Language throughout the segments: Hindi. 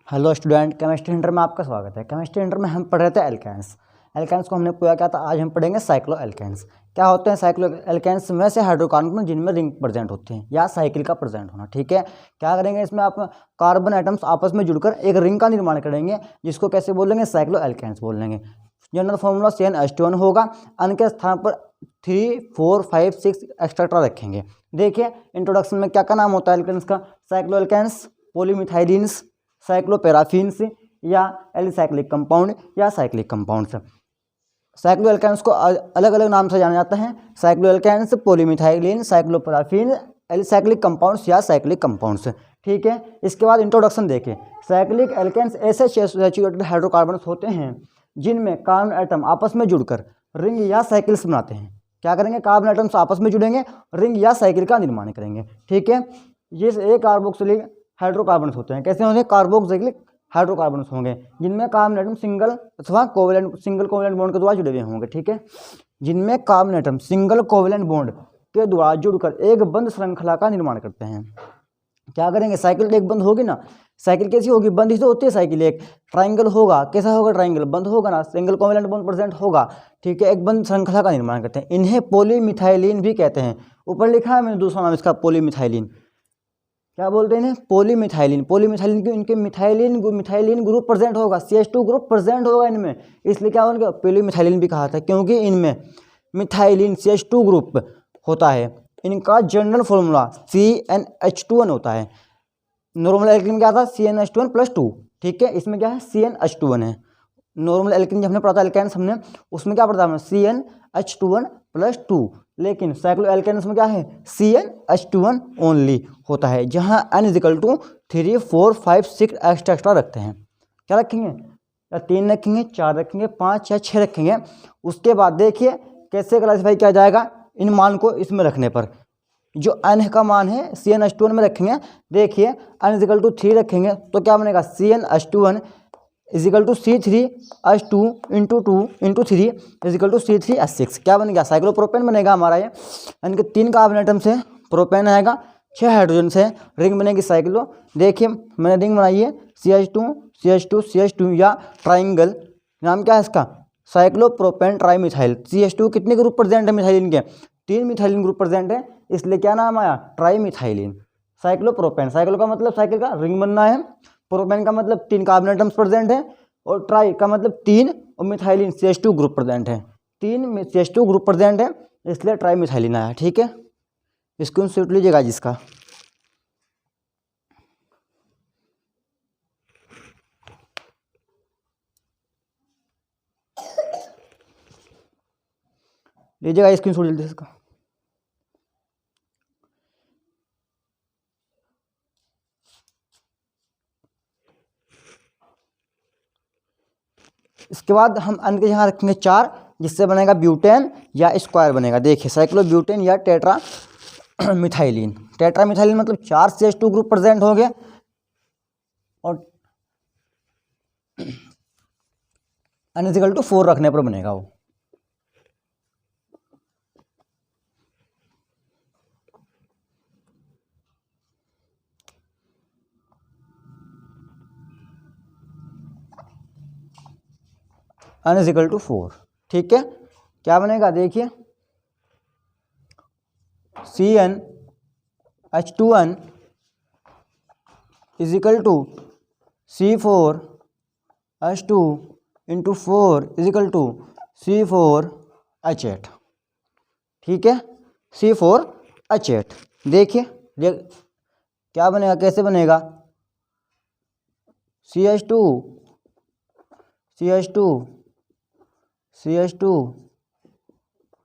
हेलो स्टूडेंट, केमिस्ट्री इंटर में आपका स्वागत है। केमिस्ट्री इंटर में हम पढ़ रहे थे एल्केन्स। एल्केन्स को हमने पूरा किया था। आज हम पढ़ेंगे साइक्लो एल्केन्स। क्या होते हैं साइक्लो एल्केन्स? में से हाइड्रोकार्बन जिनमें रिंग प्रेजेंट होते हैं या साइकिल का प्रेजेंट होना। ठीक है, क्या करेंगे इसमें? आप कार्बन एटम्स आपस में जुड़कर एक रिंग का निर्माण करेंगे, जिसको कैसे बोलेंगे? साइक्लो एल्केन्स बोल लेंगे। जनरल फॉर्मूला CnH2n होगा। अन के स्थान पर 3, 4, 5, 6 एक्सेट्रा रखेंगे। देखिए इंट्रोडक्शन में क्या क्या नाम होता है एल्केन्स का? साइक्लो एल्केन्स, पॉलीमिथाइलिन्स, साइक्लोपेराफिन्स या एलिसाइक्लिक कंपाउंड या साइक्लिक कंपाउंड्स। साइक्लो एल्केन्स को अलग अलग नाम से जाना जाता है। साइक्लो एल्केन्स, पॉलीमिथाइलिन, साइक्लोपेराफिन, एलिसाइक्लिक कंपाउंड्स या साइक्लिक कंपाउंड्स। ठीक है, इसके बाद इंट्रोडक्शन देखें। साइक्लिक एल्केन्स ऐसे सैचुरेटेड हाइड्रोकार्बन्स होते हैं जिनमें कार्बन एटम आपस में जुड़कर रिंग या साइकिल्स बनाते हैं। क्या करेंगे? कार्बन एटम्स आपस में जुड़ेंगे, रिंग या साइकिल का निर्माण करेंगे। ठीक है, ये एक कार्बोक्सिलिक हाइड्रोकार्बन्स होते हैं। कैसे होंगे? कार्बोक्सिलिक हाइड्रोकार्बन्स होंगे जिनमें कार्बन एटम सिंगल अथवा कोवेलेंट बॉन्ड के द्वारा जुड़े हुए होंगे। ठीक है, जिनमें carbon atom single covalent bond के द्वारा जुड़कर एक बंद श्रृंखला का निर्माण करते हैं। क्या करेंगे? साइकिल एक बंद होगी ना। साइकिल कैसी होगी? बंद ही तो होती है साइकिल। एक ट्राइंगल होगा। कैसा होगा? ट्राइंगल बंद होगा ना, सिंगल कोवेलेंट बॉन्ड प्रेजेंट होगा। ठीक है, एक बंद श्रृंखला का निर्माण करते हैं। इन्हें पॉलीमिथाइलिन भी कहते हैं। ऊपर लिखा है मैंने दूसरा नाम इसका, पॉलीमिथाइलिन। क्या बोलते हैं इन्हें? पॉलीमिथाइलिन। पॉलीमिथाइलिन क्यों? इनके मिथाइलिन ग्रुप प्रेजेंट होगा, CH2 ग्रुप प्रेजेंट होगा इनमें, इसलिए क्या उनका पॉलीमिथाइलिन भी कहा था, क्योंकि इनमें मिथाइलिन CH2 ग्रुप होता है। इनका जनरल फॉर्मूला CnH2n होता है। नॉर्मल एल्केन क्या था? CnH2n+2। ठीक है, इसमें क्या है? CnH2n है। नॉर्मल एल्केन हमने पढ़ा था एल्केन्स हमने, उसमें क्या पढ़ा था? CnH2n+2। लेकिन साइक्लो एल्केन्स में क्या है? CnH2n ओनली होता है, जहां n = 3, 4, 5, 6 एक्स्ट्रा रखते हैं। क्या रखेंगे? या 3 रखेंगे, 4 रखेंगे, 5 या 6 रखेंगे। उसके बाद देखिए कैसे क्लासीफाई किया जाएगा इन मान को इसमें रखने पर। जो n का मान है CnH2n में रखेंगे। देखिए n = 3 रखेंगे तो क्या बनेगा? CnH2n = C3H2 × 2 × 3 = C3H6। क्या बन गया? साइक्लोप्रोपेन बनेगा हमारा ये। यानी कि 3 कार्बन एटम से प्रोपेन आएगा, 6 हाइड्रोजन से रिंग बनेगी साइक्लो। देखिए मैंने रिंग बनाई है CH2 CH2 CH2 या ट्राइंगल। नाम क्या है इसका? Cyclopropane trimethyl. CH2 कितने ग्रुप प्रेजेंट है मिथाइलिन के? 3 मिथाइलिन ग्रुप प्रेजेंट है, इसलिए क्या नाम आया? ट्राईमिथाइलिन। साइक्लोप्रोपेन, साइक्लो का मतलब साइकिल का रिंग बनना है, प्रोपेन का मतलब 3 कार्बन एटम्स प्रेजेंट है, और ट्राई का मतलब 3, और मिथाइलिन CH2 ग्रुप प्रेजेंट है। 3 CH2 ग्रुप प्रेजेंट है, इसलिए ट्राईमिथाइलिन आया। ठीक है, स्क्रीनशॉट लीजिएगा जिसका। लीजिएगा स्क्रीनशॉट जल्दी इसका। इसके बाद हम अन्य के यहाँ रखेंगे 4, जिससे बनेगा ब्यूटेन या स्क्वायर बनेगा। देखिए साइक्लो ब्यूटेन या टेट्रा मिथाइलिन। टेट्रा मिथाइलिन मतलब 4 CH2 ग्रुप प्रेजेंट हो गए, और n = 4 रखने पर बनेगा वो। n = 4। ठीक है, क्या बनेगा? देखिए CnH2n = C4H2 × 4 = C4H8। ठीक है, C4H8। देखिए क्या बनेगा, कैसे बनेगा? CH2 CH2 CH2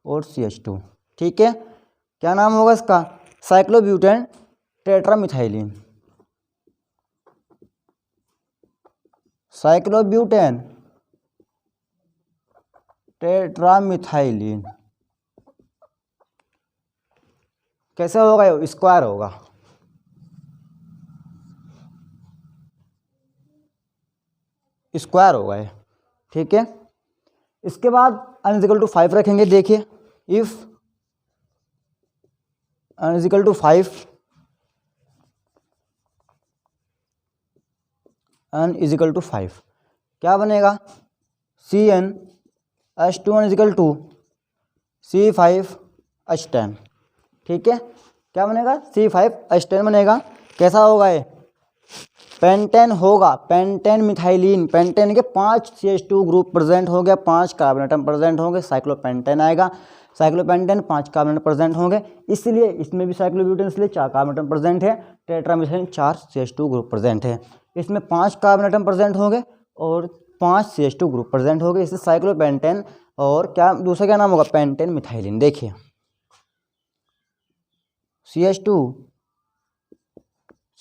और CH2। ठीक है, क्या नाम होगा इसका? साइक्लोब्यूटेन टेट्रामिथाइलिन। साइक्लोब्यूटेन टेट्रामिथाइलिन। कैसे होगा? ये स्क्वायर होगा। स्क्वायर होगा ये। ठीक है, इसके बाद n = 5 रखेंगे। देखिए if n = 5 n is equal to 5, क्या बनेगा CnH2n इजिकल टू C5H10, ठीक है। क्या बनेगा C5H10 बनेगा। कैसा होगा ये, पेंटेन होगा, पेंटेन मिथाइलिन, पेंटेन के 5 CH2 ग्रुप प्रेजेंट हो गया, 5 कार्बन एटम प्रेजेंट होंगे, साइक्लोपेंटेन आएगा। साइक्लोपेंटेन 5 कार्बन एटम प्रेजेंट होंगे, इसलिए इसमें भी साइक्लोब्यूटेन, इसलिए 4 कार्बन एटम प्रेजेंट है। टेट्रामिथाइलिन 4 CH2 ग्रुप प्रेजेंट है, इसमें 5 कार्बन एटम प्रेजेंट होंगे और 5 CH2 ग्रुप प्रेजेंट होंगे, इससे साइक्लोपेंटेन। और क्या दूसरा क्या नाम होगा, पेंटेन मिथाइलिन। देखिए CH2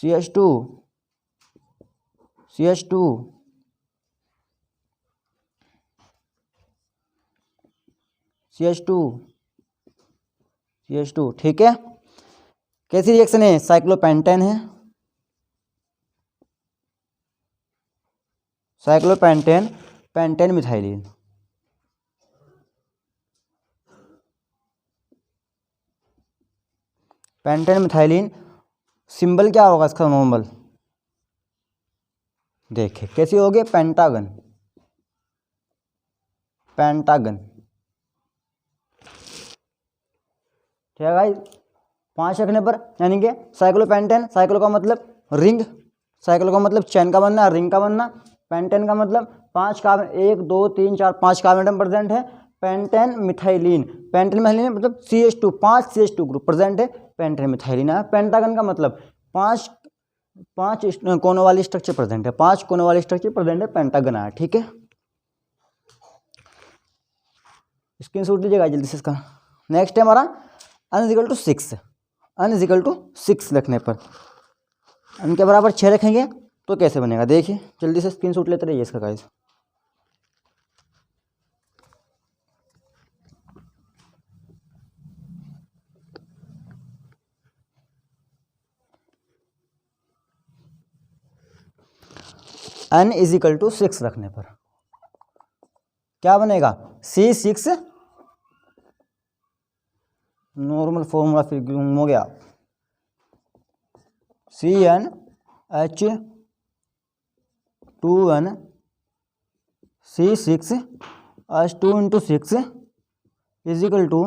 CH2 CH2 CH2 CH2, ठीक है। कैसी रिएक्शन है, साइक्लोपेंटेन है, cyclopentane, pentane methylene. Pentane methylene, symbol क्या होगा इसका नॉर्मल, देखिए कैसी होगी, पेंटागन, पेंटागन, ठीक है गाइस। 5 रखने पर, यानी कि साइक्लोपेंटेन, साइक्लो का मतलब रिंग, साइक्लो का मतलब चैन का बनना, रिंग का बनना। पेंटेन का मतलब 5 कार्बन, 1 2 3 4 5 कार्बन एटम प्रेजेंट है। पेंटेन मिथाइलिन, पेंटेन मिथाइलिन मतलब CH2, 5 CH2 ग्रुप प्रेजेंट है, पेंटेन मिथाइलिन है। पेंटागन का मतलब 5 कोनों वाली स्ट्रक्चर प्रेजेंट है, 5 कोनों वाली स्ट्रक्चर प्रेजेंट है, पेंटागन है, ठीक है। स्क्रीनशॉट लीजिएगा जल्दी से इसका। नेक्स्ट है हमारा n is equal to 6, n is equal to 6 रखने पर, n के बराबर 6 रखेंगे तो कैसे बनेगा, देखिए जल्दी से स्क्रीनशॉट लेते रहिए इसका गाइस। n इजिकल टू 6 रखने पर क्या बनेगा, C6, नॉर्मल फॉर्मूला फिर गुम हो गया, CnH2n C6H2 into 6 is equal to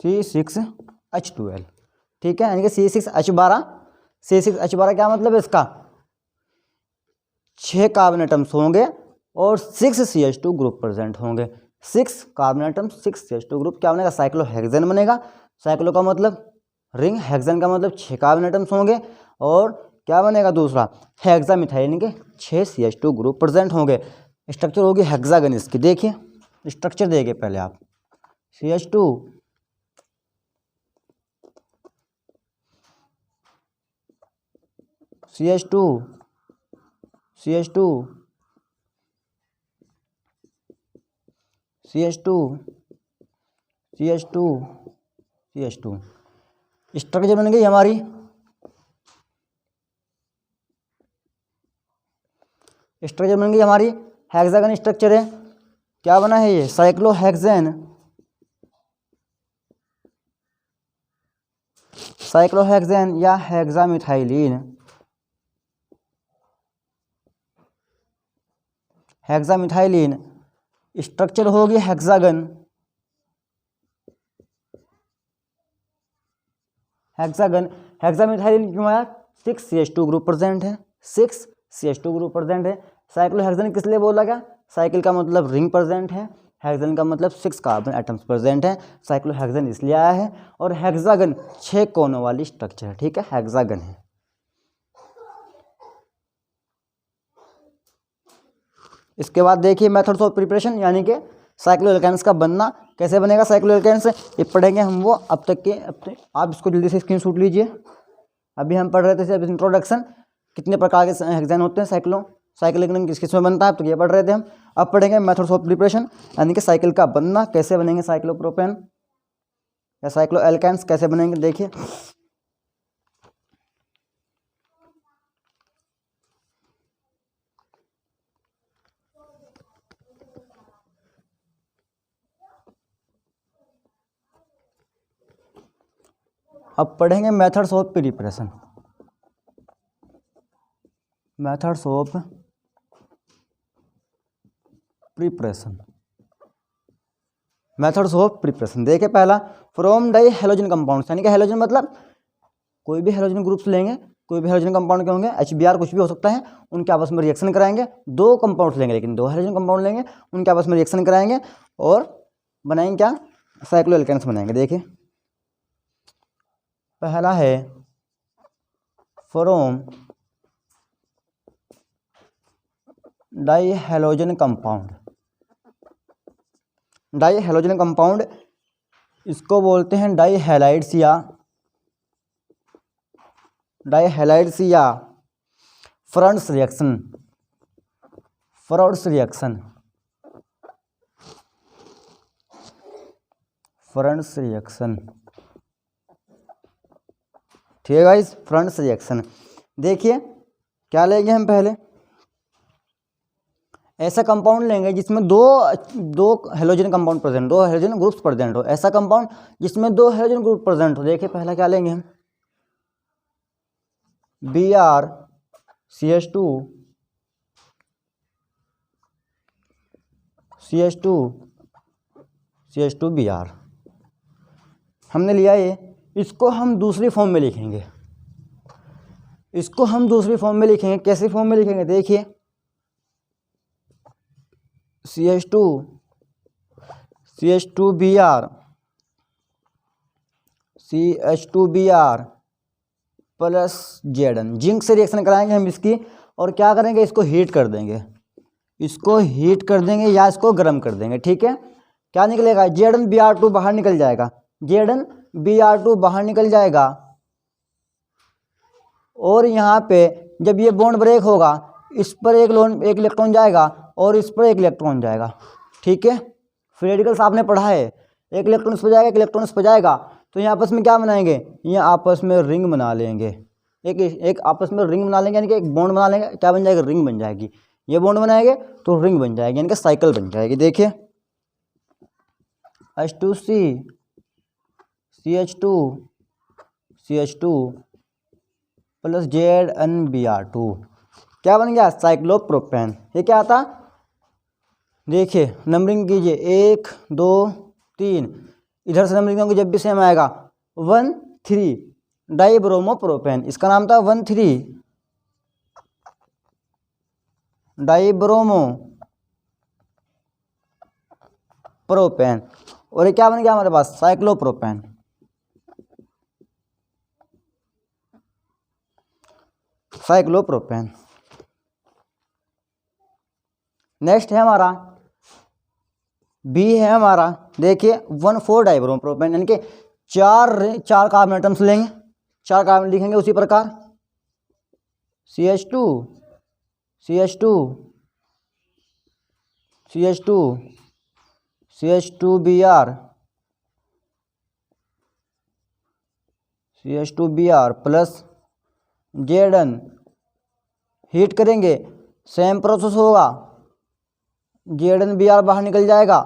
C6H12, ठीक है। यानी कि C6H12 क्या मतलब है इसका, 6 कार्बन एटम्स होंगे और 6 CH2 ग्रुप प्रेजेंट होंगे। 6 कार्बन एटम, 6 CH2 ग्रुप, क्या बनेगा, साइक्लोहेक्सेन बनेगा। साइक्लो का मतलब रिंग, हेक्सेन का मतलब 6 कार्बन एटम्स होंगे, और क्या बनेगा दूसरा, हेक्सामिथाइलिन के 6 CH2 ग्रुप प्रेजेंट होंगे। स्ट्रक्चर होगी हेक्सागन इसकी, देखिए स्ट्रक्चर देखिए पहले आप, CH2 CH2 CH2 CH2 CH2 CH2, structure बन गई हमारी। स्ट्रक्चर बन गई हमारी, हेक्सागन स्ट्रक्चर है, क्या बना है ये, साइक्लोहेक्सेन, साइक्लोहेक्सेन या हेक्सामिथाइलिन, हेक्सामिथाइलिन। स्ट्रक्चर होगी हेक्सागन, हेक्सागन, हेक्सामिथाइलिन क्यों आया, 6 CH2 ग्रुप प्रेजेंट है, 6 CH2 ग्रुप प्रेजेंट है। साइक्लोहेक्सेन किस लिए बोला गया, साइकिल का मतलब रिंग प्रेजेंट है, हेक्सेन का मतलब 6 कार्बन एटम्स प्रेजेंट है, साइक्लोहेक्सेन इसलिए आया है। और हेक्सागन 6 कोनों वाली स्ट्रक्चर है, ठीक है, हेक्सागन है। इसके बाद देखिए मेथड्स ऑफ प्रिपरेशन, यानी कि साइक्लोएल्केन्स का बनना कैसे बनेगा, साइक्लोएल्केन्स ये पढ़ेंगे हम वो अब तक के। आप इसको जल्दी से स्क्रीनशॉट लीजिए। अभी हम पढ़ रहे थे सिर्फ इंट्रोडक्शन, कितने प्रकार के हेक्सेन होते हैं, साइक्लोएल्केन किस किस में बनता है, तो ये पढ़ रहे थे हम। अब पढ़ेंगे मेथड्स ऑफ प्रिपरेशन, यानी कि साइकिल का बनना कैसे बनेंगे, साइक्लोप्रोपेन या साइक्लोएल्केन्स कैसे बनेंगे, देखिए। अब पढ़ेंगे methods of preparation. Methods of preparation. Methods of preparation देखिए, पहला फ्रॉम डाई हेलोजन कंपाउंड्स, यानी कि हेलोजन मतलब कोई भी हेलोजन ग्रुप्स लेंगे, कोई भी हेलोजन कंपाउंड के होंगे, HBr कुछ भी हो सकता है, उनके आपस में रिएक्शन कराएंगे। दो कंपाउंड्स लेंगे, लेकिन दो हेलोजन कंपाउंड लेंगे, उनके आपस में रिएक्शन कराएंगे और बनाएंगे क्या, साइक्लोएल्केन्स बनाएंगे। देखिए पहला है from die halogen compound. Die halogen compound इसको बोलते हैं डाई हैलाइड्स या फ्रंट्स रिएक्शन। फ्रंट्स रिएक्शन ठीक है गाइस, फ्रंट्स रिएक्शन। देखिए क्या लेंगे हम, पहले ऐसा कंपाउंड लेंगे जिसमें दो हेलोजन कंपाउंड प्रेजेंट, दो हेलोजन ग्रुप्स प्रेजेंट हो। ऐसा कंपाउंड जिसमें दो हेलोजन ग्रुप प्रेजेंट हो। देखिए पहला क्या लेंगे हम, BrCH2 CH2Br हमने लिया ये। इसको हम दूसरी फॉर्म में लिखेंगे, कैसे फॉर्म में लिखेंगे, देखिए CH2Br प्लस Zn, जिंक से रिएक्शन कराएंगे हम इसकी, और क्या करेंगे, इसको हीट कर देंगे, या इसको गर्म कर देंगे। ठीक है, क्या निकलेगा, ZnBr2 बाहर निकल जाएगा, ZnBr2 बाहर निकल जाएगा। और यहाँ पे जब ये बॉन्ड ब्रेक होगा, इस पर एक इलेक्ट्रॉन जाएगा और इस पर एक इलेक्ट्रॉन जाएगा। ठीक है, फ्री रेडिकल्स आपने पढ़ा है, एक इलेक्ट्रॉन इस पर जाएगा, एक इलेक्ट्रॉन इस पर जाएगा, तो ये आपस में क्या बनाएंगे, ये आपस में रिंग बना लेंगे, एक आपस में रिंग बना लेंगे, यानी कि एक बॉन्ड बना लेंगे, क्या बन जाएगा, रिंग बन जाएगी। ये बॉन्ड बनाएंगे तो रिंग बन जाएगी, यानी कि साइकिल बन जाएगी। देखिए H2C CH2 प्लस ZnBr2 क्या बन गया, साइक्लोप्रोपेन। ये क्या आता, देखिए नंबरिंग कीजिए, 1 2 3, इधर से नंबरिंग होंगे जब भी सेम आएगा, 1 3 डाइब्रोमोप्रोपेन, इसका नाम था 1 3 डाइब्रोमोप्रोपेन। और ये क्या बन गया हमारे पास, साइक्लोप्रोपेन। नेक्स्ट है हमारा बी है हमारा, देखिए 1 4 डाइब्रोमोप्रोपेन, यानी कि चार कार्बन एटम्स लेंगे, 4 कार्बन लिखेंगे उसी प्रकार, CH2Br प्लस Zn, हीट करेंगे, सेम प्रोसेस होगा, ZnBr बाहर निकल जाएगा,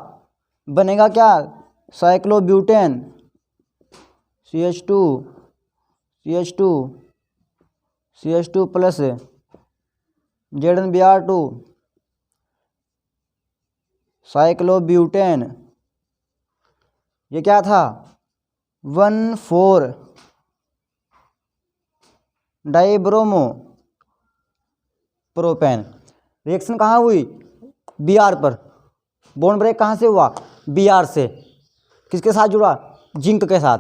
बनेगा क्या, cyclobutane, CH2 plus ZnBr2 cyclobutane. ये क्या था, 1 4 डाइब्रोमोप्रोपेन। रिएक्शन कहाँ हुई, Br पर, बॉन्ड ब्रेक कहाँ से हुआ, Br से, किसके साथ जुड़ा, जिंक के साथ।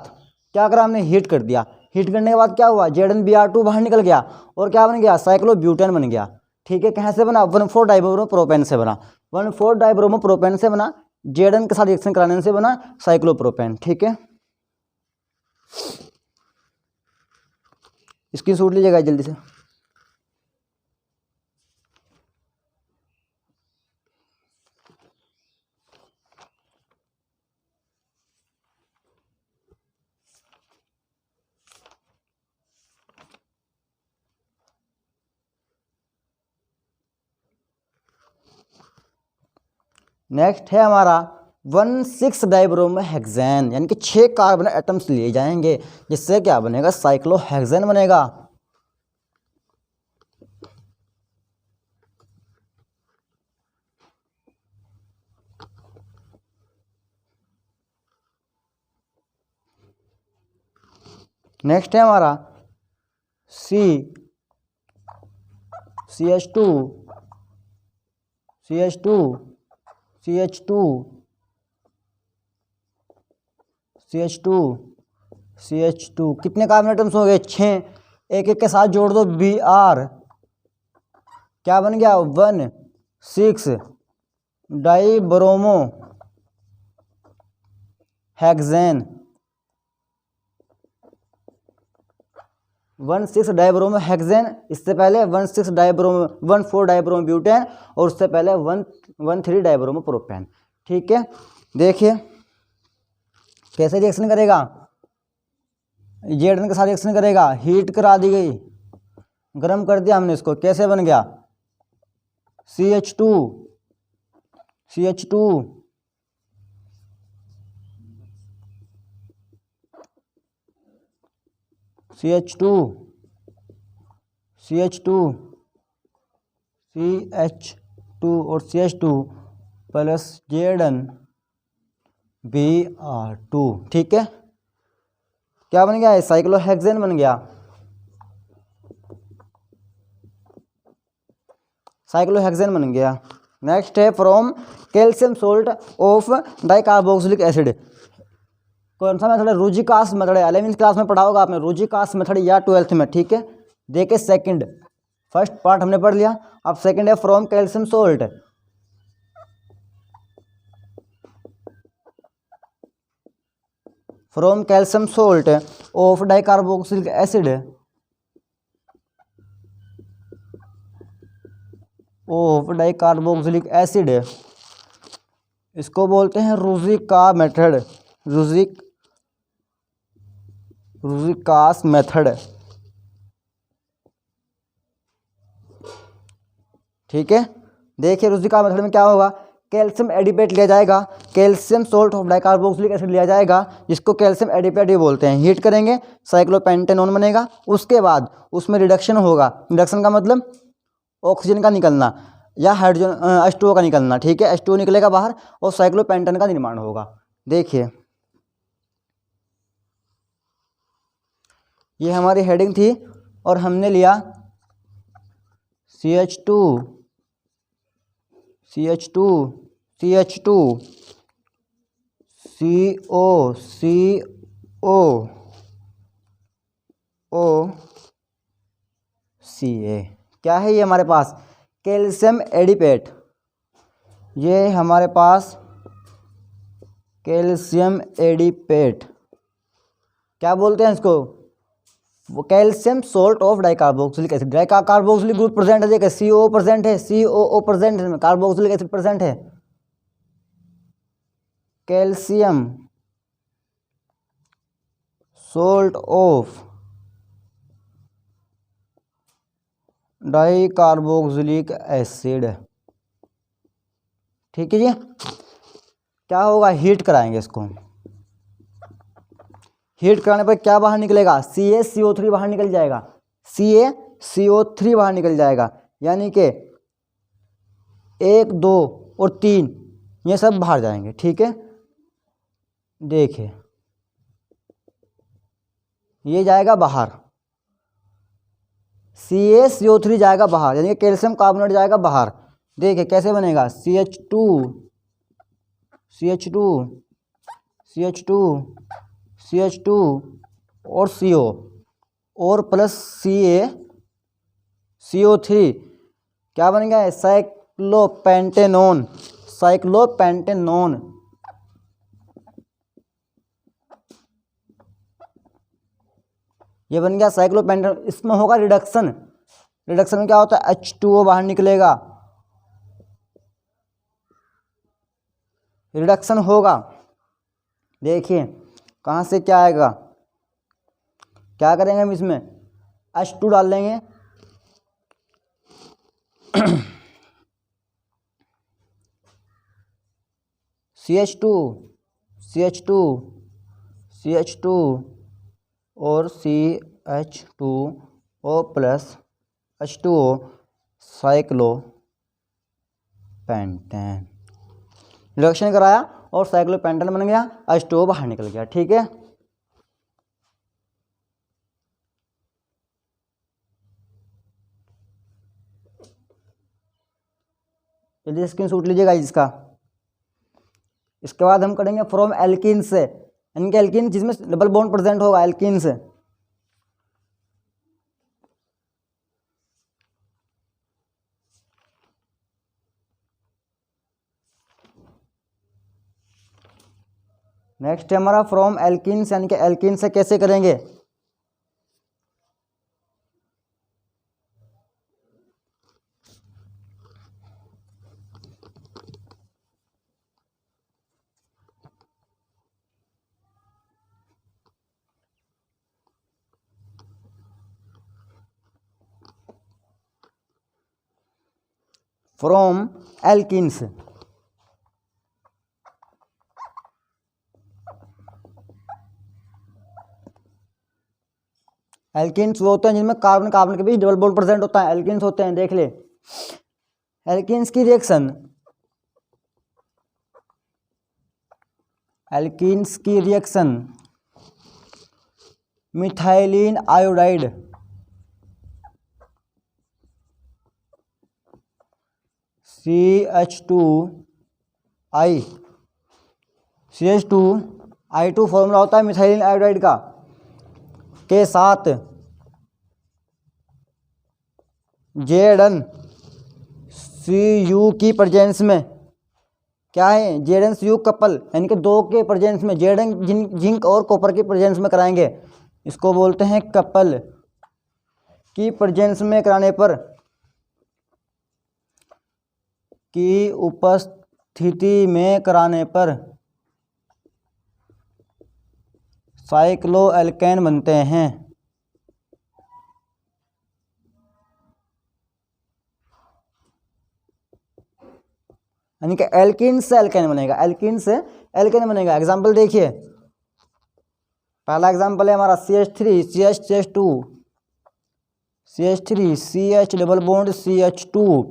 क्या करा हमने, हीट कर दिया, हीट करने के बाद क्या हुआ, ZnBr2 बाहर निकल गया और क्या बन गया, साइक्लोब्यूटेन बन गया। ठीक है, कहाँ से बना, 1 4 डाइब्रोमोप्रोपेन से बना, 1 4 डाइब्रोमोप्रोपेन से बना, Zn के साथ रिएक्शन कराने से बना साइक्लोप्रोपेन। ठीक है, स्क्रीनशॉट लीजिएगा जल्दी से। नेक्स्ट है हमारा 1 6 डाइब्रोमोहेक्सेन, यानी कि 6 कार्बन एटम्स लिए जाएंगे, जिससे क्या बनेगा, साइक्लोहेक्सेन बनेगा। नेक्स्ट है हमारा CH2 CH2 CH2 CH2 CH2 कितने कार्बन एटम्स हो गए? 6। एक एक के साथ जोड़ दो, Br क्या बन गया? 1,6 डाइब्रोमो हेक्सेन 1,6 डाइब्रोमो हेक्सेन। इससे पहले 1,6 डाइब्रोमो 1,4 डाइब्रोमो ब्यूटेन और उससे पहले 1,3 डाइब्रोमो प्रोपेन। ठीक है, देखिए कैसे रिएक्शन करेगा? Zn के साथ रिएक्शन करेगा, हीट करा दी गई, गर्म कर दिया हमने इसको, कैसे बन गया? CH2 CH2 CH2 CH2 CH2 और CH2 प्लस ZnBr2। ठीक है, क्या बन गया? साइक्लोहेक्सेन बन गया, साइक्लोहेक्सेन बन गया। नेक्स्ट है from calcium salt of dicarboxylic acid. कौन सा मेथड है? रूजिकास मेथड है। 11वीं क्लास में पढ़ा होगा आपने रूजिकास मेथड या 12th में। ठीक है, देखिए सेकंड, फर्स्ट पार्ट हमने पढ़ लिया, अब सेकंड है from calcium salt. From calcium salt of dicarboxylic acid of dicarboxylic acid, इसको बोलते हैं रूजिका मेथड, रूजिकास मेथड। ठीक है, देखिए रूजिका मेथड में क्या होगा? कैल्शियम एडिपेट लिया जाएगा, calcium salt of dicarboxylic acid लिया जाएगा, जिसको कैल्शियम एडिपेट भी बोलते हैं। हीट करेंगे, साइक्लोपेंटेनॉन बनेगा, उसके बाद उसमें रिडक्शन होगा। रिडक्शन का मतलब ऑक्सीजन का निकलना या हाइड्रोजन H2O का निकलना। ठीक है, H2O निकलेगा बाहर और साइक्लोपेंटेन का निर्माण होगा। देखिए ये हमारी हेडिंग थी और हमने लिया CH2 CH2 CH2 CO CO O Ca। क्या है ये हमारे पास? कैल्शियम एडिपेट। ये हमारे पास कैल्शियम एडिपेट, क्या बोलते हैं इसको? वो calcium salt of dicarboxylic acid. Dicarboxylic group present है, देखिए COO प्रेजेंट है, COO प्रेजेंट है, कार्बोक्सिलिक एसिड प्रेजेंट है। Calcium salt of dicarboxylic acid. ठीक है जी, क्या होगा? हीट कराएंगे इसको। हीट कराने पर क्या बाहर निकलेगा? CaCO3 बाहर निकल जाएगा, CaCO3 बाहर निकल जाएगा, यानी कि 1, 2 और 3 ये सब बाहर जाएंगे। ठीक है, देखिए ये जाएगा बाहर, CaCO3 जाएगा बाहर, यानी कि कैल्शियम कार्बोनेट जाएगा बाहर। देखिए कैसे बनेगा? CH2 CH2 CH2 CH2 और CO और प्लस CaCO3 क्या बन गया? Cyclopentanone, cyclopentanone. ये बन गया साइक्लोपेंटेनॉन। इसमें होगा रिडक्शन। रिडक्शन में क्या होता है? H2O बाहर निकलेगा, रिडक्शन होगा। देखिए कहाँ से क्या आएगा? क्या करेंगे हम इसमें? H2 डाल लेंगे, CH2 CH2 CH2 और CH2O plus H2O cyclopentane. Reduction कराया और साइक्लोपेंटेन बन गया, H2O बाहर निकल गया। ठीक है, जल्दी स्क्रीनशॉट लीजिएगा इसका। इसके बाद हम करेंगे फ्रॉम एल्किन से, यानी कि एल्किन जिसमें डबल बॉन्ड प्रेजेंट होगा, एल्किन से। नेक्स्ट है हमारा फ्रॉम एल्किन से, यानी कि एल्किन से कैसे करेंगे। फ्रॉम एल्किन्स, एल्किन्स वो होते हैं जिनमें कार्बन कार्बन के बीच डबल बॉन्ड प्रेजेंट होता है, एल्किन्स होते हैं। देख ले, एल्किन्स की रिएक्शन, एल्किन्स की reaction methylene iodide, CH2I2 formula होता है मिथाइलिन आयोडाइड का, के साथ ZnCu की प्रेजेंस में, क्या है ZnCu कपल, यानी कि दो के प्रेजेंस में, जिंक और कॉपर की प्रेजेंस में कराएंगे, इसको बोलते हैं कपल। की प्रेजेंस में कराने पर, की उपस्थिति में कराने पर साइक्लोएल्केन बनते हैं। यानी कि एल्किन से एल्केन बनेगा, एल्किन से एल्केन बनेगा। एग्जाम्पल देखिए, पहला एग्जाम्पल है हमारा CH3 CH2 CH3 CH double bond CH2,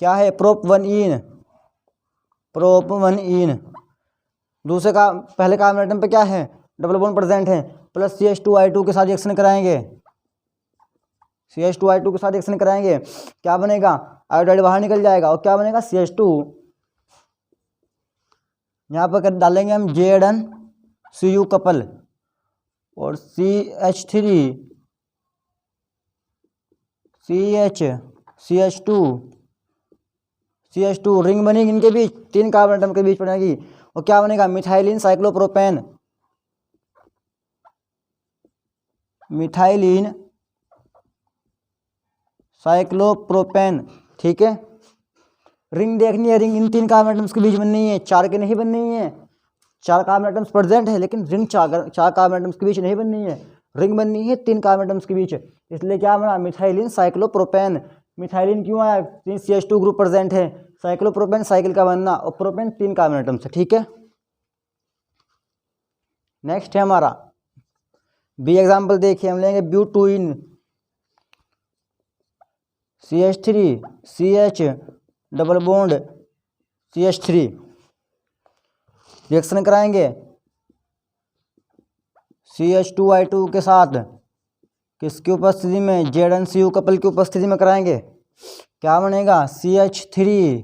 क्या है प्रोप 1 इन। दूसरे का पहले कार्बन एटम पे क्या है डबल बॉन्ड प्रेजेंट है, प्लस CH2I2 के साथ रिएक्शन कराएंगे, CH2I2 के साथ रिएक्शन कराएंगे, क्या बनेगा आयोडाइड बाहर निकल जाएगा और क्या बनेगा CH2। यहाँ पर डालेंगे हम ZnCu कपल और CH2 रिंग बनेगी इनके बीच, 3 कार्बन एटम के बीच बनेगी और क्या बनेगा मिथाइलिन साइक्लोप्रोपेन, मिथाइलिन साइक्लोप्रोपेन। ठीक है, रिंग देखनी है, रिंग इन 3 कार्बन एटम्स के बीच बननी है, 4 के नहीं बननी है। 4 कार्बन एटम्स प्रेजेंट है लेकिन रिंग 4 कार्बन एटम्स के बीच नहीं बननी है, रिंग बननी है 3 कार्बन एटम्स के बीच। इसलिए क्या बना मिथाइलिन साइक्लोप्रोपेन। मिथाइलिन क्यों आया, CH2 ग्रुप प्रेजेंट है, साइक्लोप्रोपेन साइकिल का बनना और प्रोपेन 3 कार्बन एटम्स है। ठीक है, नेक्स्ट है हमारा बी एग्जाम्पल देखिए, हम लेंगे ब्यूटूइन CH3 CH double bond CH3, reaction कराएंगे CH2I2 के साथ, किसकी उपस्थिति में ZnCu कपल की उपस्थिति में कराएंगे, क्या बनेगा CH3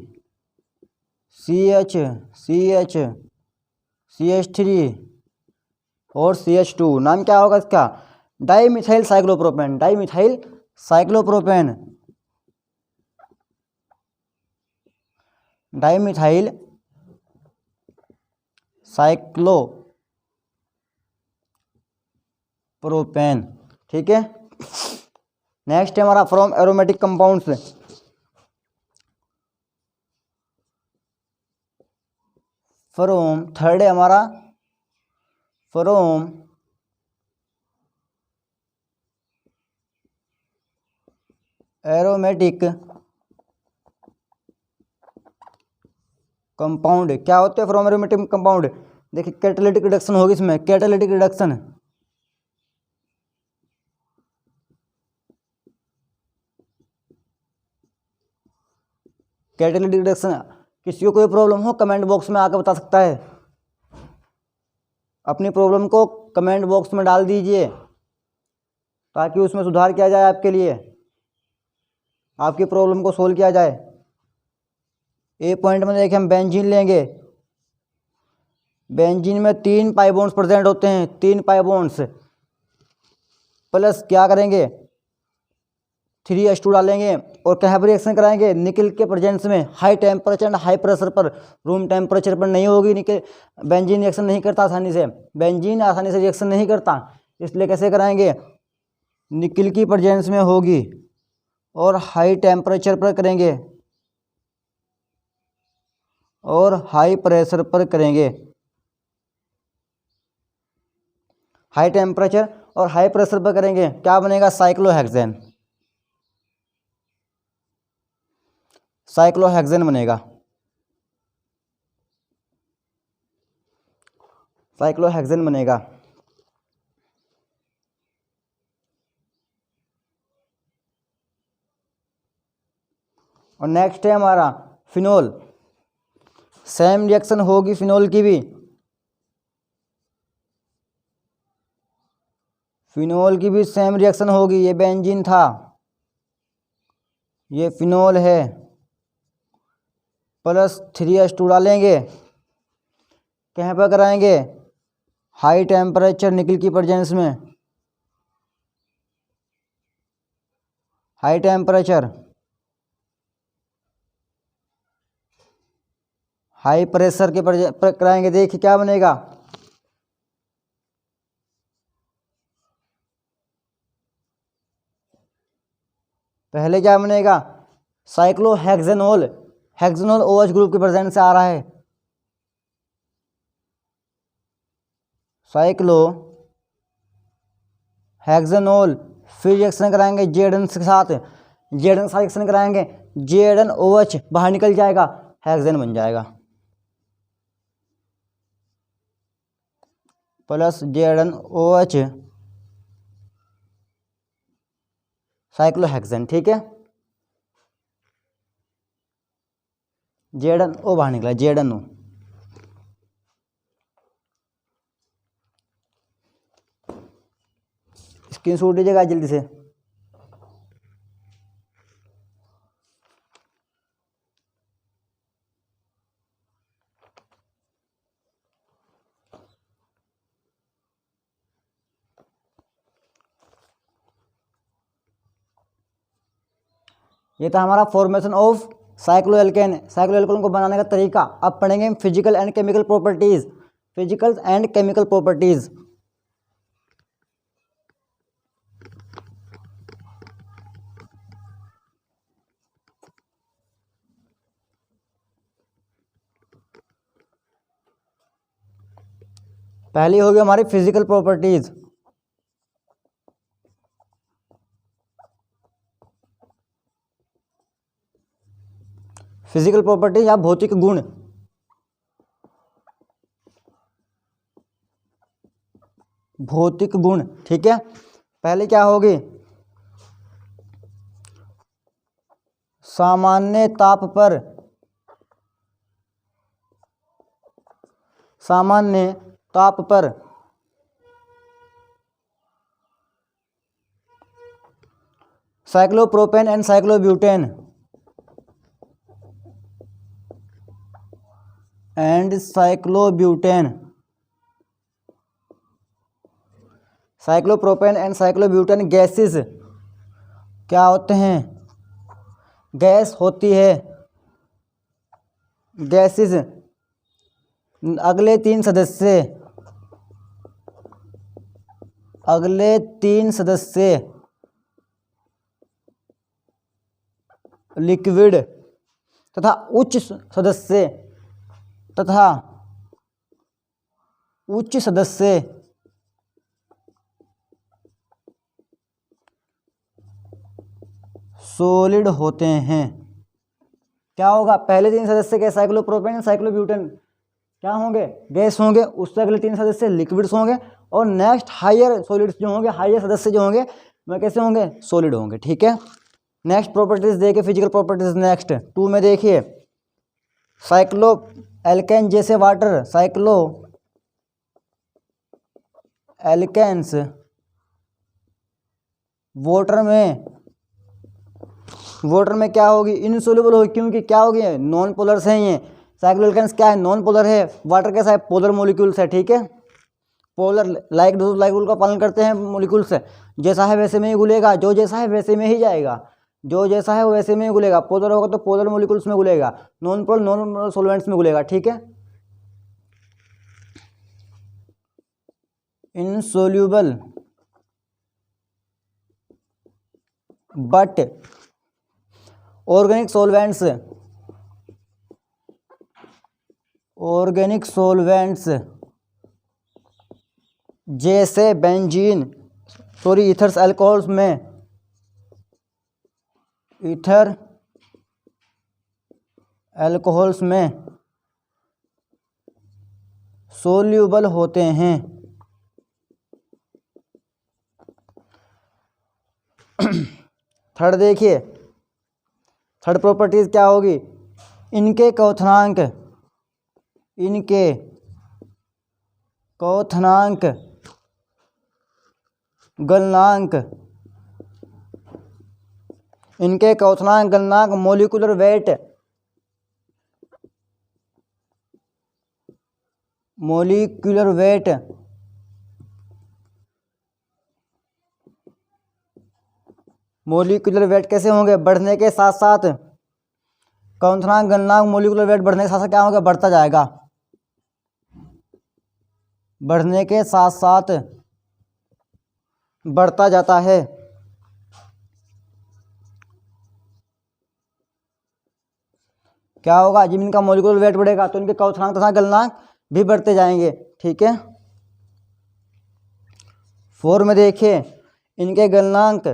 और CH2, नाम क्या होगा इसका dimethyl cyclopropane, dimethyl cyclopropane, dimethyl cyclopropane. ठीक है, नेक्स्ट है हमारा from aromatic compounds, from third है हमारा फ्रॉम एरोमेटिक कंपाउंड। क्या होते हैं फ्रॉम एरोमेटिक कंपाउंड, देखिए कैटालिटिक रिडक्शन होगी इसमें, कैटालिटिक रिडक्शन, कैटालिटिक रिडक्शन। किसी को कोई प्रॉब्लम हो कमेंट बॉक्स में आकर बता सकता है, अपनी प्रॉब्लम को कमेंट बॉक्स में डाल दीजिए ताकि उसमें सुधार किया जाए, आपके लिए आपकी प्रॉब्लम को सोल्व किया जाए। ए पॉइंट में देखिए हम बेंजीन लेंगे, बेंजीन में 3 पाई बॉन्ड्स प्रेजेंट होते हैं, 3 पाई बॉन्ड्स प्लस क्या करेंगे 3H2 डालेंगे और कहाँ पर रिएक्शन कराएंगे, निकल के प्रेजेंस में high temperature and high pressure पर, रूम टेम्परेचर पर नहीं होगी निकल, बेंजीन रिएक्शन नहीं करता आसानी से, बेंजीन आसानी से रिएक्शन नहीं करता, इसलिए कैसे कराएंगे, निकल की प्रेजेंस में होगी और हाई टेम्परेचर पर करेंगे और हाई प्रेशर पर करेंगे, हाई टेम्परेचर और हाई प्रेशर पर करेंगे, क्या बनेगा, साइक्लोहेक्सेन, साइक्लोहेक्सेन बनेगा, साइक्लोहेक्सेन बनेगा। और नेक्स्ट है हमारा फिनोल, सेम रिएक्शन होगी फिनोल की भी, फिनोल की भी सेम रिएक्शन होगी, ये बेंजीन था, ये फिनोल है, प्लस 3H2 डालेंगे, कहाँ पर कराएंगे, हाई टेम्परेचर निकल की प्रेजेंस में, हाई टेम्परेचर हाई प्रेशर के पर कराएंगे, देखिए क्या बनेगा, पहले क्या बनेगा, साइक्लोहेक्सेनोल, हेक्सेनोल OH ग्रुप के प्रेजेंट से आ रहा है, साइक्लो हेक्सेनोल, फिर रिएक्शन कराएंगे जेडन के साथ, जेडन के साथ रिएक्शन कराएंगे, जेडन OH बाहर निकल जाएगा, हेक्सेन बन जाएगा, प्लस जेडन OH साइक्लोहेक्सेन, ठीक है, जेडन ओ बाहर निकला, जेडन ओ, स्क्रीनशॉट लीजिएगा जल्दी से। ये था हमारा फॉर्मेशन ऑफ साइक्लोएल्केन, साइक्लोएल्केन को बनाने का तरीका। अब पढ़ेंगे physical and chemical properties, physical and chemical properties. पहली होगी हमारी फिजिकल प्रॉपर्टीज, फिजिकल प्रॉपर्टी या भौतिक गुण, भौतिक गुण, ठीक है। पहले क्या होगी, सामान्य ताप पर, सामान्य ताप पर cyclopropane and cyclobutane and cyclobutane, cyclopropane and cyclobutane gases क्या होते हैं, गैस होती है, गैसेस। अगले तीन सदस्य, अगले तीन सदस्य लिक्विड तथा उच्च सदस्य, तथा उच्च सदस्य सॉलिड होते हैं। क्या होगा, पहले तीन सदस्य के साइक्लोप्रोपेन साइक्लोब्यूटेन क्या होंगे, गैस होंगे, उससे अगले तीन सदस्य लिक्विड्स होंगे, और नेक्स्ट हायर सॉलिड्स जो होंगे, हायर सदस्य जो होंगे वह कैसे होंगे, सॉलिड होंगे, ठीक है। नेक्स्ट प्रॉपर्टीज देखिए, फिजिकल प्रॉपर्टीज नेक्स्ट 2 में देखिए, साइक्लो एल्केन जैसे वाटर, साइक्लो एल्केन्स वाटर में, वाटर में क्या होगी, इनसोल्यूबल होगी, क्योंकि क्या होगी, नॉन पोलर्स हैं ये। साइक्लोएल्केन्स क्या है, नॉन पोलर है। वाटर कैसा है, पोलर मोलिक्यूल्स है, ठीक है। पोलर लाइक रूल का पालन करते हैं मोलिक्यूल्स है। जैसा है वैसे में ही घुलेगा, जो जैसा है वैसे में ही जाएगा, जो जैसा है वैसे में ही घुलेगा। पोलर होगा तो पोलर मोलिक्यूल्स में घुलेगा, नॉन पोलर सॉल्वेंट्स में घुलेगा, ठीक है। इनसोल्यूबल बट ऑर्गेनिक सॉल्वेंट्स जैसे बेंजीन ईथर्स अल्कोहल्स में, ईथर अल्कोहल्स में सोल्यूबल होते हैं। थर्ड देखिए, थर्ड प्रॉपर्टीज क्या होगी, इनके क्वथनांक, गलनांक, इनके क्वथनांक गलनांक मोलिकुलर वेट, मोलिकुलर वेट कैसे होंगे, बढ़ने के साथ साथ क्वथनांक गलनांक मोलिकुलर वेट बढ़ने के साथ साथ क्या होगा, बढ़ता जाएगा, बढ़ने के साथ साथ बढ़ता जाता है। क्या होगा, जब इनका मोलिकुलर वेट बढ़ेगा तो इनके क्वथनांक तथा गलनांक भी बढ़ते जाएंगे, ठीक है। 4 में देखिए, इनके गलनांक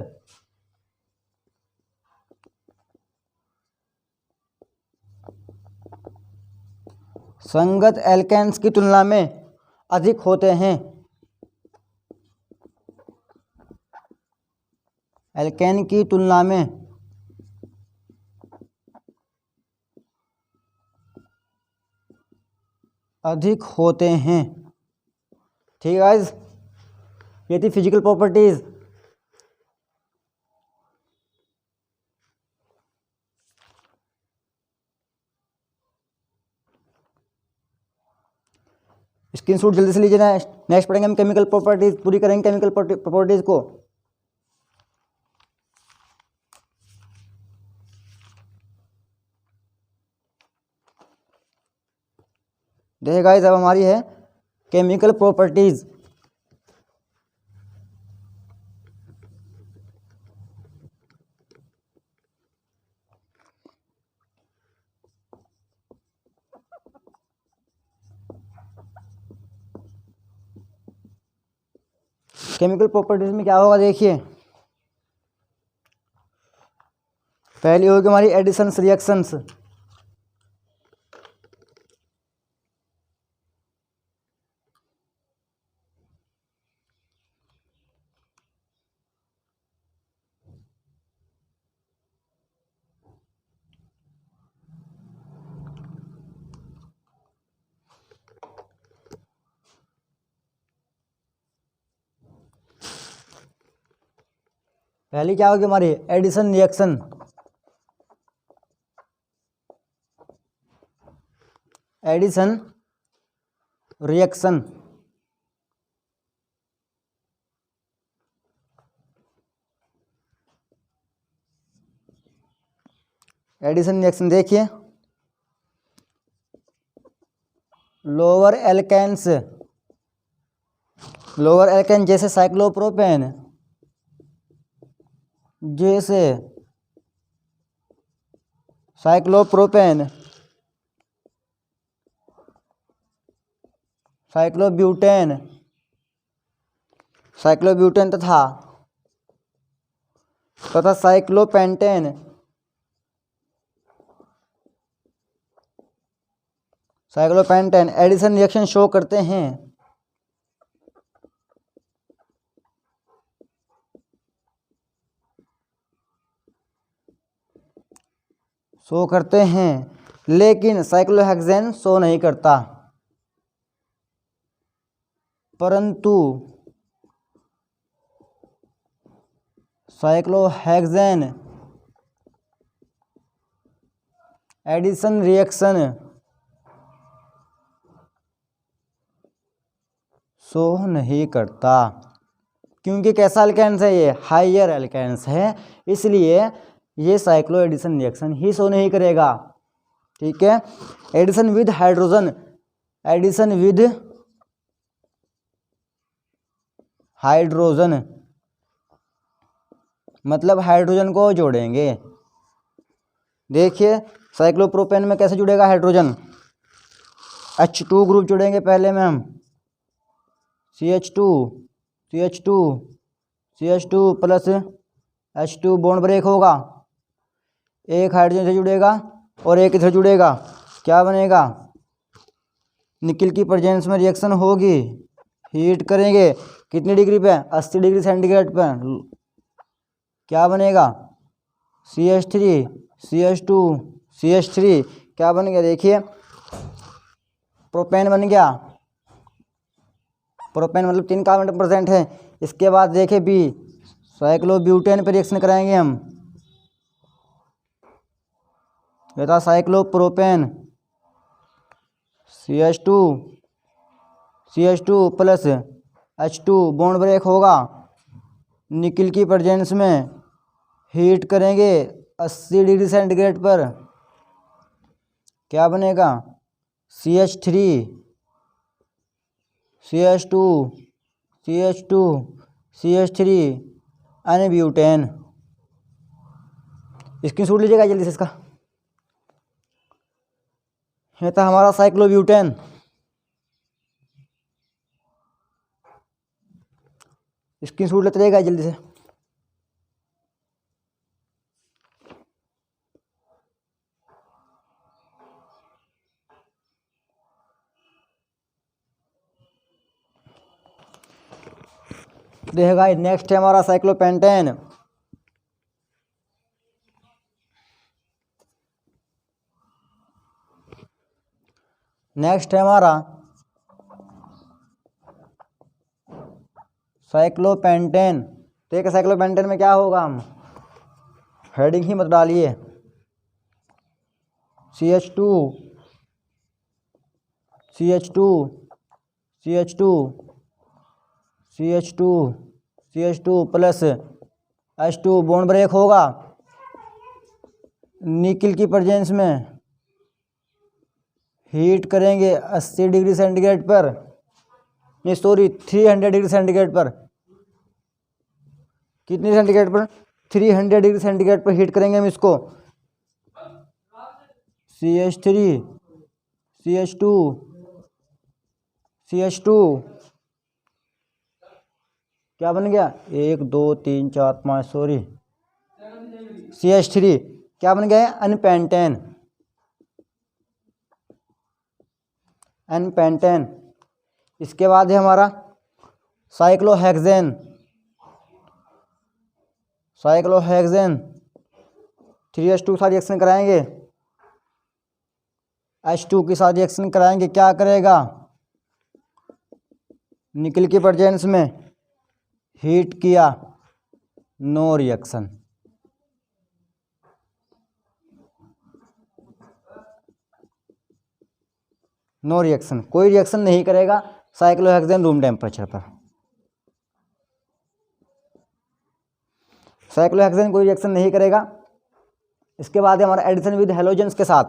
संगत एल्केन्स की तुलना में अधिक होते हैं, एल्केन की तुलना में अधिक होते हैं, ठीक है गाइस। ये थी फिजिकल प्रॉपर्टीज। स्क्रीनशॉट जल्दी से लीजिए ना, नेक्स्ट पढ़ेंगे हम केमिकल प्रॉपर्टीज, पूरी करेंगे केमिकल प्रॉपर्टीज को। देखिए गाइस, अब हमारी है केमिकल प्रॉपर्टीज। केमिकल प्रॉपर्टीज में क्या होगा, देखिए पहली होगी हमारी एडिशंस रिएक्शंस, पहली क्या होगी हमारी addition reaction, addition reaction. Addition reaction देखिए, लोअर एल्केन जैसे साइक्लोप्रोपेन, साइक्लोब्यूटेन तथा साइक्लोपेंटेन, एडिशन रिएक्शन शो करते हैं। लेकिन साइक्लोहेक्सेन शो नहीं करता, परंतु साइक्लोहेक्सेन एडिशन रिएक्शन शो नहीं करता, क्योंकि कैसा एल्केन्स है, ये हाइयर एल्केन्स है, इसलिए ये साइक्लो एडिशन रिएक्शन ही शो नहीं करेगा। ठीक है। Addition with hydrogen, addition with hydrogen मतलब हाइड्रोजन को जोड़ेंगे। देखिए साइक्लोप्रोपेन में कैसे जुड़ेगा हाइड्रोजन, H2 ग्रुप जुड़ेंगे पहले में हम, CH2 CH2 CH2 plus H2 bond break होगा, एक हाइड्रोजन से जुड़ेगा और एक इधर जुड़ेगा, क्या बनेगा, निकल की प्रेजेंस में रिएक्शन होगी, हीट करेंगे कितनी डिग्री पे, 80 डिग्री सेंटीग्रेड पे, क्या बनेगा, CH3 CH2 CH3 क्या बन गया, देखिए प्रोपेन बन गया, प्रोपेन मतलब 3 कार्बन प्रेजेंट है। इसके बाद देखिए बी, साइक्लोब्यूटेन पे रिएक्शन कराएंगे हम, ये था cyclopropane, CH2 plus H2 bond break होगा, निकल की प्रेजेंस में हीट करेंगे 80 डिग्री सेंटीग्रेड पर, क्या बनेगा, CH3 CH2 CH2 CH3 अनब्यूटेन। Screenshot लीजिएगा जल्दी से इसका, ये था हमारा साइक्लोब्यूटेन। स्क्रीनशॉट लेते रहेगा जल्दी से। देखिएगा नेक्स्ट है हमारा साइक्लोपेंटेन। नेक्स्ट है हमारा साइक्लोपेंटेन। ठीक है, साइक्लोपेंटेन में क्या होगा, हम हेडिंग ही मत डालिए, CH2 CH2 CH2 CH2 CH2 plus H2 bond break होगा, निकल की प्रेजेंस में हीट करेंगे 80 डिग्री सेंटीग्रेड पर, नहीं सॉरी 300 डिग्री सेंटीग्रेड पर, कितनी सेंटीग्रेड पर, 300 डिग्री सेंटीग्रेड पर हीट करेंगे हम इसको, CH3 CH2 CH2 क्या बन गया, 1 2 3 4 5 सॉरी CH3 क्या बन गया है, अनपेंटेन, अनपेंटेन। इसके बाद है हमारा साइक्लोहेक्सेन, साइक्लोहेक्सेन 3H2 के साथ रिएक्शन कराएंगे, H2 के साथ रिएक्शन कराएंगे, क्या करेगा, निकल की प्रेजेंस में हीट किया, नो रिएक्शन। नो रिएक्शन, कोई रिएक्शन नहीं करेगा साइक्लोहेक्सेन रूम टेम्परेचर पर, साइक्लोहेक्सेन कोई रिएक्शन नहीं करेगा। इसके बाद है हमारा एडिशन विद हेलोजेंस के साथ,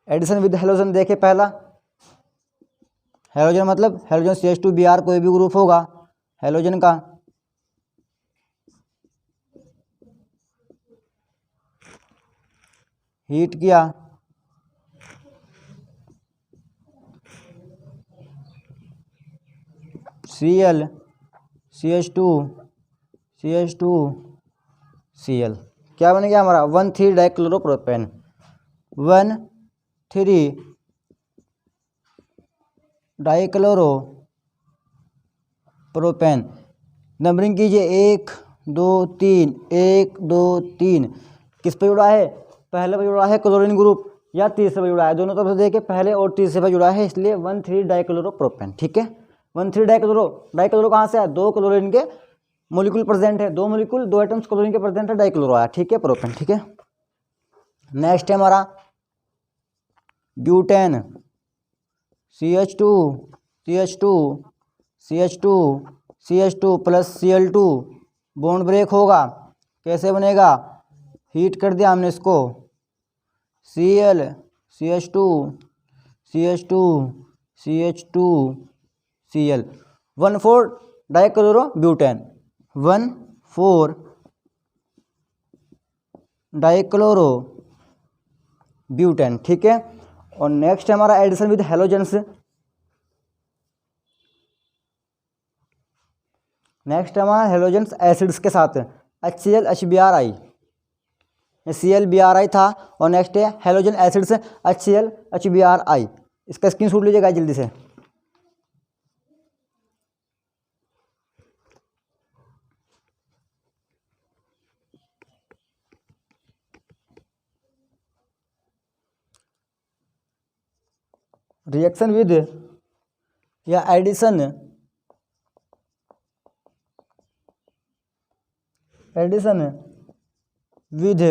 एडिशन विद हेलोजन। देखिए पहला हेलोजन मतलब हेलोजन CH2Br कोई भी ग्रुप होगा हेलोजन का, हीट किया, Cl CH2 CH2 Cl क्या बन गया हमारा 1,3 डाइक्लोरोप्रोपेन, 1,3 डाइक्लोरोप्रोपेन। नंबरिंग कीजिए 1 2 3 1 2 3, किस पे जुड़ा है, पहले पे जुड़ा है क्लोरीन ग्रुप या तीसरे पे जुड़ा है, दोनों तरफ से देखिए पहले और तीसरे पे जुड़ा है, इसलिए 1,3 डाइक्लोरोप्रोपेन। ठीक है, 1,3 डाइक्लोरो। डाइक्लोरो कहाँ से आया, 2 क्लोरीन के मोलिक्यूल प्रेजेंट है, 2 मोलिक्यूल 2 एटम्स क्लोरीन के प्रेजेंट है, डाइक्लोरो आया। ठीक है, प्रोपेन। ठीक है, नेक्स्ट है हमारा butane, CH2 CH2 CH2 CH2 plus Cl2, bond break होगा, कैसे बनेगा, हीट कर दिया हमने इसको, Cl CH2 CH2 CH2 Cl, 1,4 dichloro butane, 1,4 dichloro butane. ठीक है, और नेक्स्ट है हमारा एडिशन विद हेलोजेंस। नेक्स्ट है हमारा हेलोजेंस एसिड्स के साथ HCl HBrI, ClBrI था, और नेक्स्ट है हेलोजन एसिड्स HCl HBrI। इसका स्क्रीनशॉट लीजिएगा जल्दी से। रिएक्शन विद या addition with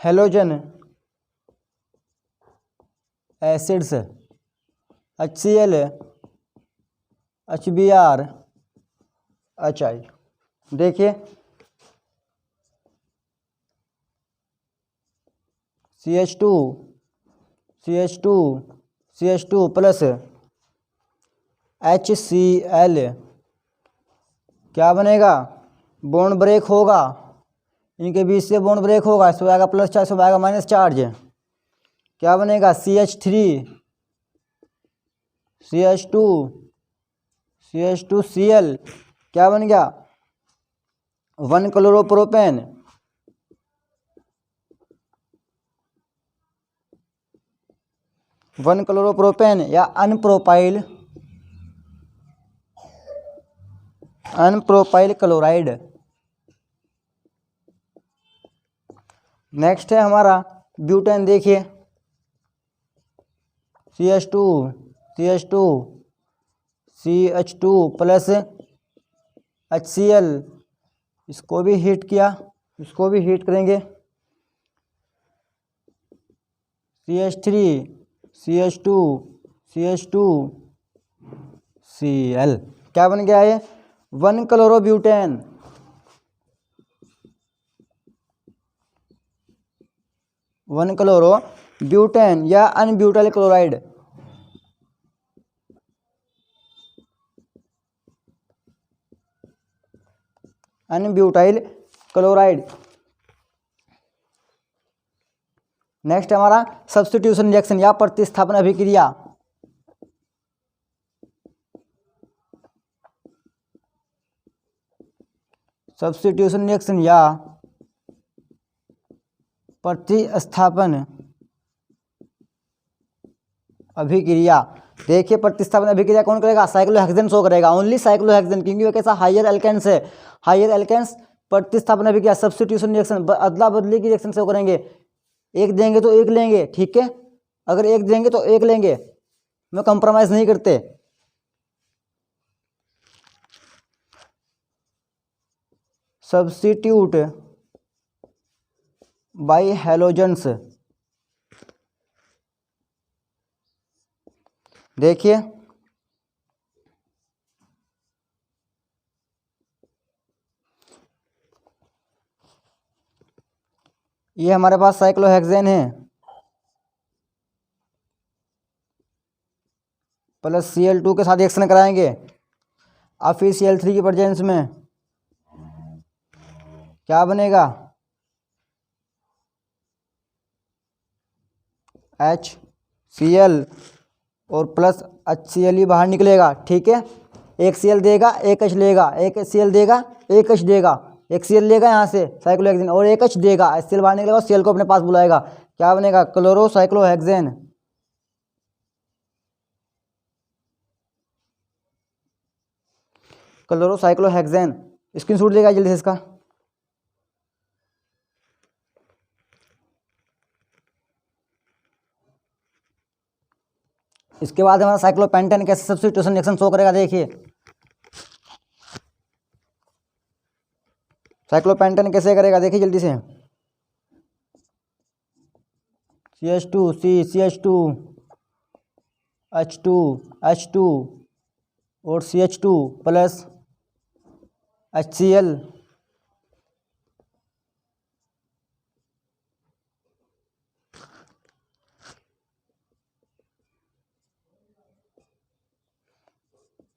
halogen acids HCl HBrHI। देखिए CH2 प्लस HCl, क्या बनेगा, बॉन्ड ब्रेक होगा, इनके बीच से बॉन्ड ब्रेक होगा, इसमें आएगा प्लस चार्ज, इसमें आएगा माइनस चार्ज, क्या बनेगा, CH3CH2Cl, क्या बन गया, 1 क्लोरोप्रोपेन, 1 क्लोरोप्रोपेन या अनप्रोपाइल क्लोराइड। नेक्स्ट है हमारा ब्यूटेन। देखिए CH2 प्लस HCl, इसको भी हीट किया, इसको भी हीट करेंगे, CH3CH2Cl, क्या बन गया ये, 1 क्लोरोब्यूटेन, 1 क्लोरोब्यूटेन या अनब्यूटाइल क्लोराइड। अनब्यूटाइल क्लोराइड। नेक्स्ट हमारा सब्स्टिट्यूशन रिएक्शन या प्रतिस्थापन अभिक्रिया। सब्स्टिट्यूशन रिएक्शन या प्रतिस्थापन अभिक्रिया। देखिए प्रतिस्थापन अभिक्रिया कौन करेगा, साइक्लोहेक्सेन शो करेगा, ओनली साइक्लोहेक्सेन, क्योंकि वो कैसा हायर एल्केन्स है, हायर एल्केन्स प्रतिस्थापन अभिक्रिया सब्स्टिट्यूशन रिएक्शन अदला बदली की रिएक्शन शो करेंगे, एक देंगे तो एक लेंगे, ठीक है, अगर एक देंगे तो एक लेंगे, में कंप्रोमाइज नहीं करते। Substitute by halogens. देखिए ये हमारे पास साइक्लोहेक्सेन है प्लस Cl2 के साथ रिएक्शन कराएंगे, अब फिर Cl3 की प्रेजेंस में क्या बनेगा, HCl और प्लस HCl ही बाहर निकलेगा, ठीक है, एक Cl देगा एक H लेगा, एक Cl देगा एक H देगा, एक Cl लेगा यहाँ से साइक्लोहेक्सेन और एक H देगा, HCl बाहर निकलेगा, Cl को अपने पास बुलाएगा, क्या बनेगा, क्लोरोसाइक्लोहेक्सेन। क्लोरोसाइक्लोहेक्सेन स्क्रीनशॉट लेगा जल्दी से इसका। इसके बाद हमारा साइक्लोपेंटेन कैसे सब्स्टिट्यूशन रिएक्शन शो करेगा, देखिए साइक्लोपेंटेन कैसे करेगा, देखिए जल्दी से। CH2 CH2 H2 H2 और CH2 प्लस HCl।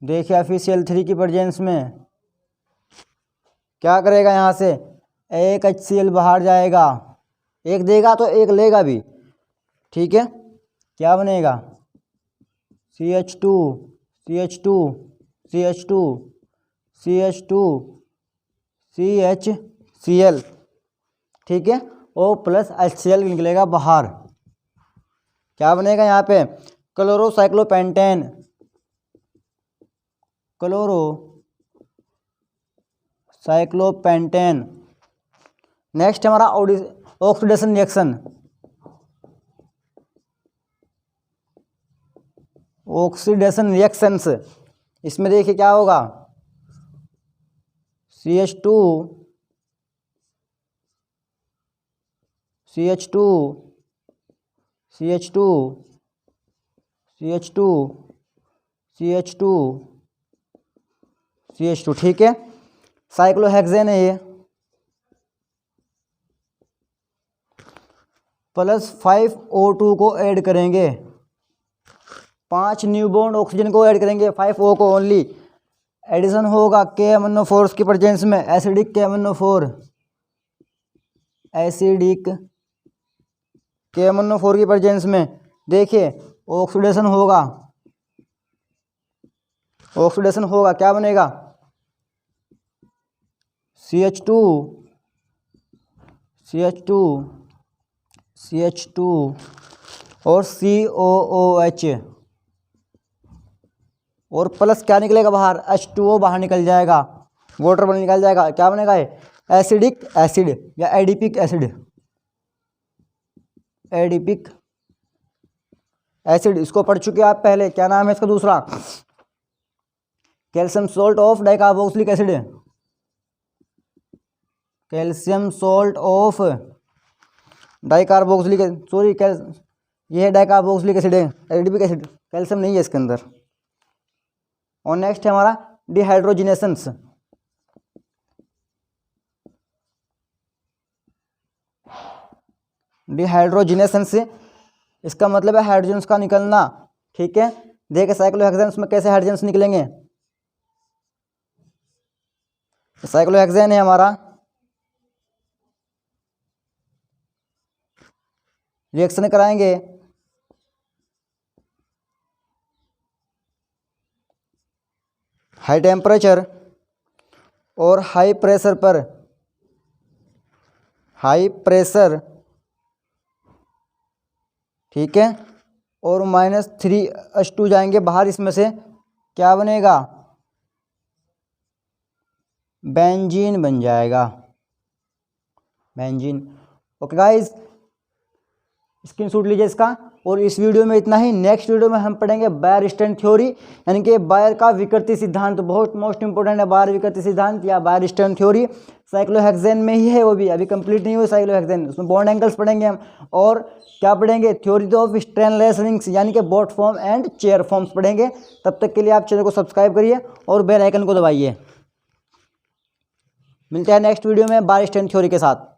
देखिए FeCl3 की प्रेजेंस में क्या करेगा, यहाँ से एक HCl बाहर जाएगा, एक देगा तो एक लेगा भी, ठीक है। क्या बनेगा CH2 CH2 CH2 CH2 CHCl, ठीक है, और प्लस HCl निकलेगा बाहर। क्या बनेगा यहाँ पे क्लोरोसाइक्लोपेंटेन, क्लोरोसाइक्लोपेंटेन। नेक्स्ट हमारा ऑक्सीडेशन रिएक्शन, ऑक्सीडेशन रिएक्शंस। इसमें देखिए क्या होगा, CH2 CH2 CH2 CH2 CH2 CH2, ठीक है। साइक्लोहेक्सेन है ये, प्लस 5O2 को ऐड करेंगे, 5 न्यू बॉन्ड ऑक्सीजन को ऐड करेंगे, 5O को ओनली। एडिशन होगा KMnO4 की प्रेजेंस में, एसिडिक KMnO4, एसिडिक KMnO4 की प्रेजेंस में। देखिए ऑक्सीडेशन होगा, ऑक्सीडेशन होगा, क्या बनेगा CH2 CH2 CH2 और COOH, और प्लस क्या निकलेगा बाहर, H2O बाहर निकल जाएगा, वाटर बन निकल जाएगा। क्या बनेगा ये एसिडिक एसिड या एडिपिक एसिड, एडिपिक एसिड। इसको पढ़ चुके आप पहले, क्या नाम है इसका दूसरा, calcium salt of dicarboxylic acid, calcium salt of dicarboxylic, sorry ये है डाइकार्बोक्सिलिक एसिड है, एडिपिक एसिड, कैल्शियम नहीं है इसके अंदर। और नेक्स्ट है हमारा डिहाइड्रोजिनेशंस, डिहाइड्रोजिनेशन से इसका मतलब है हाइड्रोजन्स का निकलना, ठीक है। देखिए साइक्लोहेक्सेन्स में कैसे हाइड्रोजन्स निकलेंगे, साइक्लोहेक्सेन है हमारा, रिएक्शन कराएंगे, हाई टेम्परेचर और हाई प्रेशर पर, हाई प्रेशर, ठीक है, और -3H2 जाएंगे बाहर, इसमें से क्या बनेगा बेंजीन बन जाएगा, बेंजीन। ओके गाइस, स्क्रीनशॉट लीजिए इसका। और इस वीडियो में इतना ही। नेक्स्ट वीडियो में हम पढ़ेंगे बायर स्टैंड थ्योरी, यानी कि बायर का विकृति सिद्धांत, बहुत मोस्ट इंपोर्टेंट है बायर विकृति सिद्धांत या बायर स्टैंड थ्योरी। साइक्लोहेक्सेन में ही है, वो भी अभी कंप्लीट नहीं हुई साइक्लोहेक्सेन, उसमें बॉन्ड एंगल्स पढ़ेंगे हम। और क्या पढ़ेंगे, थ्योरी ऑफ स्ट्रेनलेस रिंग्स, यानी कि boat form and chair forms पढ़ेंगे। तब तक के लिए आप चैनल को सब्सक्राइब करिए और बेल आइकन को दबाइए। मिलते हैं नेक्स्ट वीडियो में बायर स्टैंड थ्योरी के साथ।